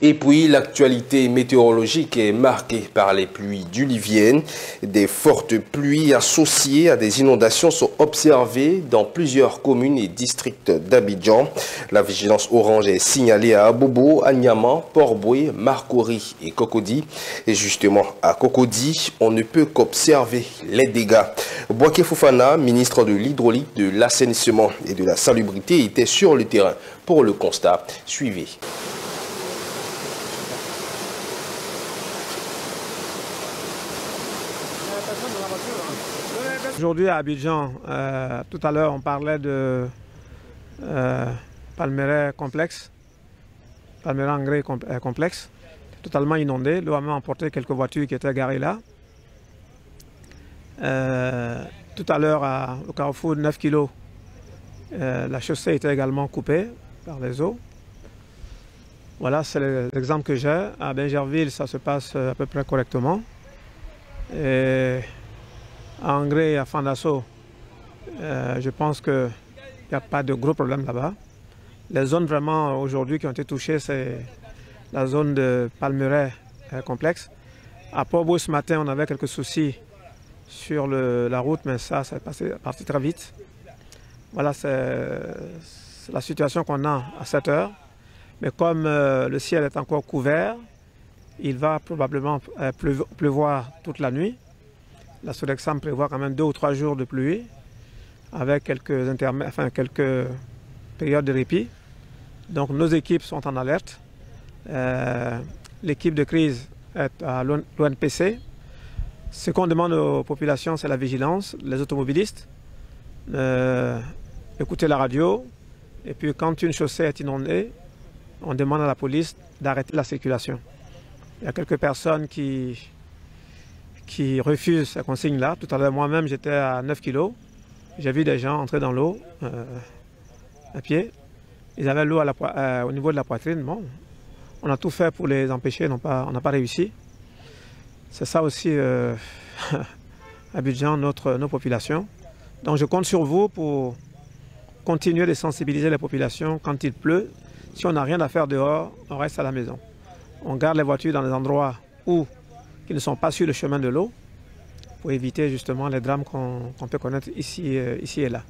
Et puis, l'actualité météorologique est marquée par les pluies diluviennes. Des fortes pluies associées à des inondations sont observées dans plusieurs communes et districts d'Abidjan. La vigilance orange est signalée à Abobo, à Niaman, Port-Boué, Marcory et Cocody. Et justement, à Cocody, on ne peut qu'observer les dégâts. Bouaké Fofana, ministre de l'Hydraulique, de l'Assainissement et de la Salubrité, était sur le terrain pour le constat. Suivez. Aujourd'hui à Abidjan, tout à l'heure on parlait de Palmeraie complexe, Palmeraie engrais complexe, totalement inondé. L'eau a même emporté quelques voitures qui étaient garées là. Tout à l'heure au carrefour de 9 kg, la chaussée était également coupée par les eaux. Voilà, c'est l'exemple que j'ai. À Bingerville, ça se passe à peu près correctement. Et à Angré et à Fandasso, je pense qu'il n'y a pas de gros problèmes là-bas. Les zones vraiment aujourd'hui qui ont été touchées, c'est la zone de Palmeraie complexe. À Port-Boué ce matin, on avait quelques soucis sur la route, mais ça est parti très vite. Voilà, c'est la situation qu'on a à 7 heures. Mais comme le ciel est encore couvert, il va probablement pleuvoir toute la nuit. La Sodexam prévoit quand même 2 ou 3 jours de pluie avec quelques périodes de répit. Donc nos équipes sont en alerte. L'équipe de crise est à l'ONPC. Ce qu'on demande aux populations, c'est la vigilance, les automobilistes, écouter la radio. Et puis quand une chaussée est inondée, on demande à la police d'arrêter la circulation. Il y a quelques personnes qui refusent ces consignes-là. Tout à l'heure, moi-même, j'étais à 9 kg. J'ai vu des gens entrer dans l'eau à pied. Ils avaient l'eau au niveau de la poitrine. Bon, on a tout fait pour les empêcher, on n'a pas réussi. C'est ça aussi, Abidjan, nos populations. Donc je compte sur vous pour continuer de sensibiliser les populations quand il pleut. Si on n'a rien à faire dehors, on reste à la maison. On garde les voitures dans des endroits qui ne sont pas sur le chemin de l'eau pour éviter justement les drames qu'on peut connaître ici et là.